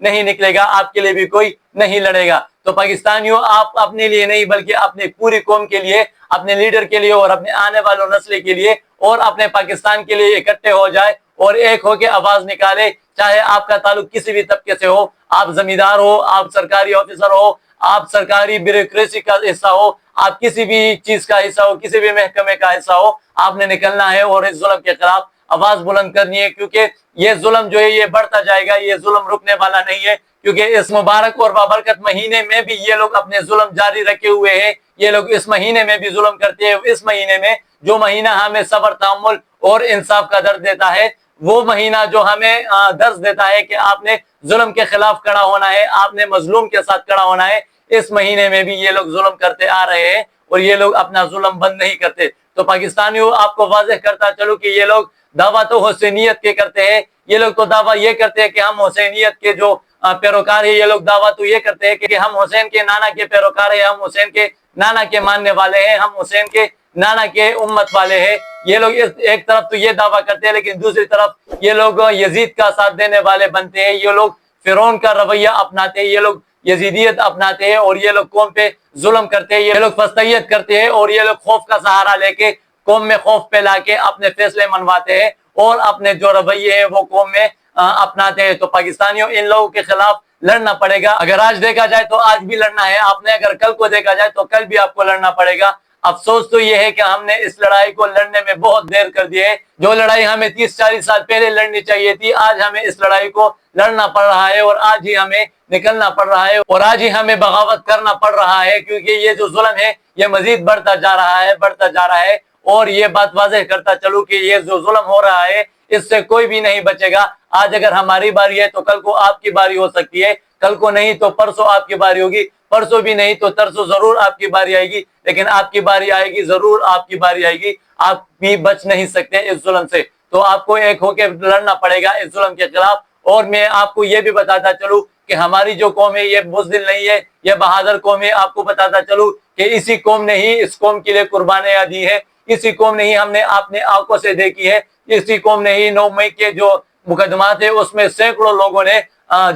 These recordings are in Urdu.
نہیں نکلے گا، آپ کے لیے بھی کوئی نہیں لڑے گا۔ تو پاکستانیوں، آپ اپنے لیے نہیں بلکہ اپنے پوری قوم کے لیے، اپنے لیڈر کے لیے اور اپنے آنے والوں نسل کے لیے اور اپنے پاکستان کے لیے اکٹھے ہو جائے اور ایک ہو کے آواز نکالے۔ چاہے آپ کا تعلق کسی بھی طبقے سے ہو، آپ زمیندار ہو، آپ سرکاری آفیسر ہو، آپ سرکاری بیوروکریسی کا حصہ ہو، آپ کسی بھی چیز کا حصہ ہو، کسی بھی محکمے کا حصہ ہو، آپ نے نکلنا ہے اور اس ظلم کے خلاف آواز بلند کرنی ہے، کیونکہ یہ ظلم جو ہے یہ بڑھتا جائے گا، یہ ظلم رکنے والا نہیں ہے۔ کیونکہ اس مبارک اور بابرکت مہینے میں بھی یہ لوگ اپنے ظلم جاری رکھے ہوئے ہیں، یہ لوگ اس مہینے میں بھی ظلم کرتے ہیں۔ اس مہینے میں جو مہینہ ہمیں صبر، تحمل اور انصاف کا درد دیتا ہے، وہ مہینہ جو ہمیں درس دیتا ہے کہ آپ نے ظلم کے خلاف کھڑا ہونا ہے، آپ نے مظلوم کے ساتھ کھڑا ہونا ہے، اس مہینے میں بھی یہ لوگ ظلم کرتے آ رہے ہیں اور یہ لوگ اپنا ظلم بند نہیں کرتے۔ تو پاکستانیوں، آپ کو واضح کرتا چلوں کہ یہ لوگ دعویٰ تو حسینیت کے کرتے ہیں، یہ لوگ تو دعویٰ یہ کرتے ہیں کہ ہم حسینیت کے جو پیروکار ہیں، یہ لوگ دعویٰ تو یہ کرتے ہیں کہ ہم حسین کے نانا کے پیروکار ہیں، ہم حسین کے نانا کے ماننے والے ہیں، ہم حسین کے نانا کے امت والے ہیں۔ یہ لوگ ایک طرف تو یہ دعویٰ کرتے ہیں، لیکن دوسری طرف یہ لوگ یزید کا ساتھ دینے والے بنتے ہیں، یہ لوگ فرعون کا رویہ اپناتے ہیں، یہ لوگ یزیدیت اپناتے ہیں اور یہ لوگ قوم پہ ظلم کرتے ہیں، یہ لوگ فسطیت کرتے ہیں اور یہ لوگ خوف کا سہارا لے کے قوم میں خوف پھیلا کے اپنے فیصلے منواتے ہیں اور اپنے جو رویے ہیں وہ قوم میں اپناتے ہیں۔ تو پاکستانیوں، ان لوگوں کے خلاف لڑنا پڑے گا۔ اگر آج دیکھا جائے تو آج بھی لڑنا ہے آپ نے، اگر کل کو دیکھا جائے تو کل بھی آپ کو لڑنا پڑے گا۔ افسوس تو یہ ہے کہ ہم نے اس لڑائی کو لڑنے میں بہت دیر کر دی ہے۔ جو لڑائی ہمیں 30-40 سال پہلے لڑنی چاہیے تھی، آج ہمیں اس لڑائی کو لڑنا پڑ رہا ہے اور آج ہی ہمیں نکلنا پڑ رہا ہے اور آج ہی ہمیں بغاوت کرنا پڑ رہا ہے، کیونکہ یہ جو ظلم ہے یہ مزید بڑھتا جا رہا ہے، بڑھتا جا رہا ہے۔ اور یہ بات واضح کرتا چلوں کہ یہ جو ظلم ہو رہا ہے اس سے کوئی بھی نہیں بچے گا۔ آج اگر ہماری باری ہے تو کل کو آپ کی باری ہو سکتی ہے، کل کو نہیں تو پرسوں آپ کی باری ہوگی، پرسوں بھی نہیں تو ترسوں ضرور آپ کی باری آئے گی، لیکن آپ کی باری آئے گی، ضرور آپ کی باری آئے گی، آپ بھی بچ نہیں سکتے اس ظلم سے۔ تو آپ کو ایک ہو کے لڑنا پڑے گا اس ظلم کے خلاف۔ اور میں آپ کو یہ بھی بتاتا چلوں کہ ہماری جو قوم ہے یہ بزدل نہیں ہے، یہ بہادر قوم ہے۔ آپ کو بتاتا چلوں کہ اسی قوم نے ہی اس قوم کے لیے قربانیاں دی ہے، اسی قوم نے ہی ہم نے اپنے آنکھوں سے دیکھی ہے، اسی قوم نے ہی 9 مئی کے جو مقدمات ہے اس میں سینکڑوں لوگوں نے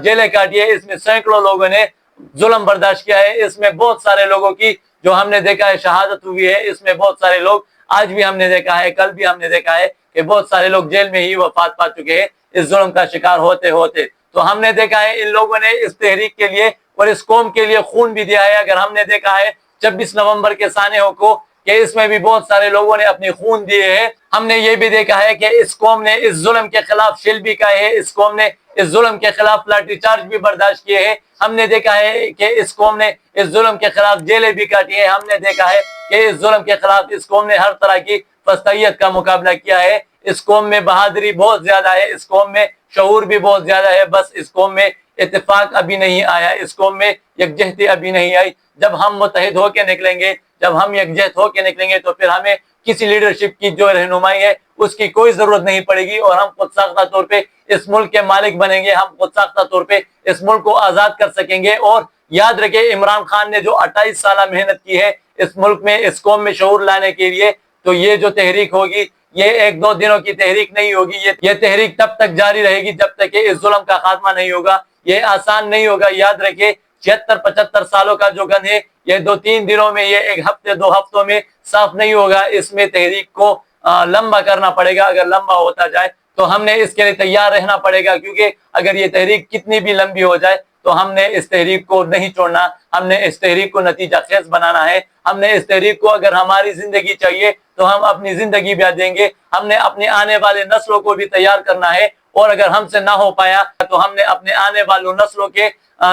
جیلیں کاٹی ہے، اس میں سینکڑوں لوگوں نے ظلم برداشت کیا ہے، اس میں بہت سارے لوگوں کی جو ہم نے دیکھا ہے شہادت ہوئی ہے، اس میں بہت سارے لوگ آج بھی ہم نے دیکھا ہے، کل بھی ہم نے دیکھا ہے کہ بہت سارے لوگ جیل میں ہی وفات پا چکے ہیں اس ظلم کا شکار ہوتے ہوتے۔ تو ہم نے دیکھا ہے ان لوگوں نے اس تحریک کے لیے اور اس قوم کے لیے خون بھی دیا ہے۔ اگر ہم نے دیکھا ہے 26 نومبر کے سانحوں کو کہ اس میں بھی بہت سارے لوگوں نے اپنی خون دیے ہیں۔ ہم نے یہ بھی دیکھا ہے کہ اس قوم نے اس ظلم کے خلاف شیل بھی کھائے ہے، اس قوم نے اس ظلم کے خلاف لاٹھی چارج بھی برداشت کیے ہیں۔ ہم نے دیکھا ہے کہ اس قوم نے اس ظلم کے خلاف جیلیں بھی کاٹی ہے۔ ہم نے دیکھا ہے کہ اس ظلم کے خلاف اس قوم نے ہر طرح کی فسطیت کا مقابلہ کیا ہے۔ اس قوم میں بہادری بہت زیادہ ہے، اس قوم میں شعور بھی بہت زیادہ ہے، بس اس قوم میں اتفاق ابھی نہیں آیا، اس قوم میں یکجہتی ابھی نہیں آئی۔ جب ہم متحد ہو کے نکلیں گے، جب ہم یکجہت ہو کے نکلیں گے تو پھر ہمیں کسی لیڈرشپ کی جو رہنمائی ہے اس کی کوئی ضرورت نہیں پڑے گی اور ہم خود ساختہ طور پہ اس ملک کے مالک بنیں گے، ہم خود ساختہ طور پہ اس ملک کو آزاد کر سکیں گے۔ اور یاد رکھیں، عمران خان نے جو 28 سالہ محنت کی ہے اس ملک میں اس قوم میں شعور لانے کے لیے، تو یہ جو تحریک ہوگی یہ 1-2 دنوں کی تحریک نہیں ہوگی، یہ تحریک تب تک جاری رہے گی جب تک کہ اس ظلم کا خاتمہ نہیں ہوگا۔ یہ آسان نہیں ہوگا، یاد رکھیں 76-75 سالوں کا جو گن ہے یہ 2-3 دنوں میں، یہ 1 ہفتے 2 ہفتوں میں صاف نہیں ہوگا۔ اس میں تحریک کو لمبا کرنا پڑے گا۔ اگر لمبا ہوتا جائے تو ہم نے اس کے لیے تیار رہنا پڑے گا، کیونکہ اگر یہ تحریک کتنی بھی لمبی ہو جائے تو ہم نے اس تحریک کو نہیں چھوڑنا، ہم نے اس تحریک کو نتیجہ خیز بنانا ہے۔ ہم نے اس تحریک کو، اگر ہماری زندگی چاہیے تو ہم اپنی زندگی بھی دیں گے، ہم نے اپنے آنے والے نسلوں کو بھی تیار کرنا ہے۔ اور اگر ہم سے نہ ہو پایا تو ہم نے اپنے آنے والوں نسلوں کے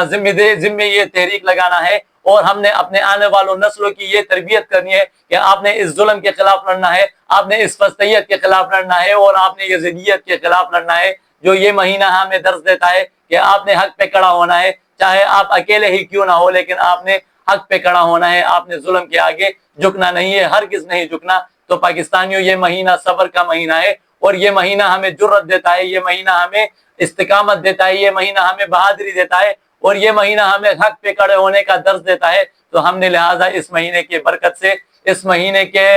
ذمہ یہ تحریک لگانا ہے اور ہم نے اپنے آنے والوں نسلوں کی یہ تربیت کرنی ہے کہ آپ نے اس ظلم کے خلاف لڑنا ہے، آپ نے اس فسطیت کے خلاف لڑنا ہے اور آپ نے یزیدیت کے خلاف لڑنا ہے۔ جو یہ مہینہ ہمیں درس دیتا ہے کہ آپ نے حق پہ کھڑا ہونا ہے، چاہے آپ اکیلے ہی کیوں نہ ہو، لیکن آپ نے حق پہ کھڑا ہونا ہے، آپ نے ظلم کے آگے جھکنا نہیں ہے، ہرگز نہیں جھکنا۔ تو پاکستانیوں، یہ مہینہ صبر کا مہینہ ہے اور یہ مہینہ ہمیں جرت دیتا ہے، یہ مہینہ ہمیں استقامت دیتا ہے، یہ مہینہ ہمیں بہادری دیتا ہے اور یہ مہینہ ہمیں حق پہ کھڑے ہونے کا درس دیتا ہے۔ تو ہم نے لہٰذا اس مہینے کی برکت سے، اس مہینے کے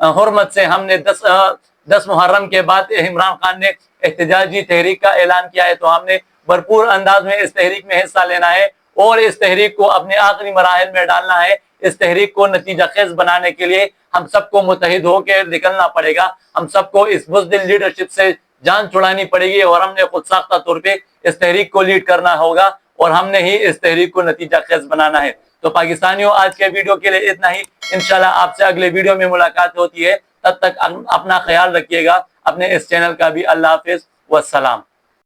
حرمت سے، ہم نے 10 محرم کے بعد عمران خان نے احتجاجی تحریک کا اعلان کیا ہے، تو ہم نے بھرپور انداز میں اس تحریک میں حصہ لینا ہے اور اس تحریک کو اپنے آخری مراحل میں ڈالنا ہے۔ اس تحریک کو نتیجہ خیز بنانے کے لیے ہم سب کو متحد ہو کے نکلنا پڑے گا۔ ہم سب کو اس بزدل لیڈرشپ سے جان چھڑانی پڑے گی اور ہم نے خود ساختہ طور پہ اس تحریک کو لیڈ کرنا ہوگا اور ہم نے ہی اس تحریک کو نتیجہ خیز بنانا ہے۔ تو پاکستانیوں، آج کے ویڈیو کے لیے اتنا ہی۔ انشاءاللہ آپ سے اگلے ویڈیو میں ملاقات ہوتی ہے، تب تک اپنا خیال رکھیے گا، اپنے اس چینل کا بھی۔ اللہ حافظ والسلام۔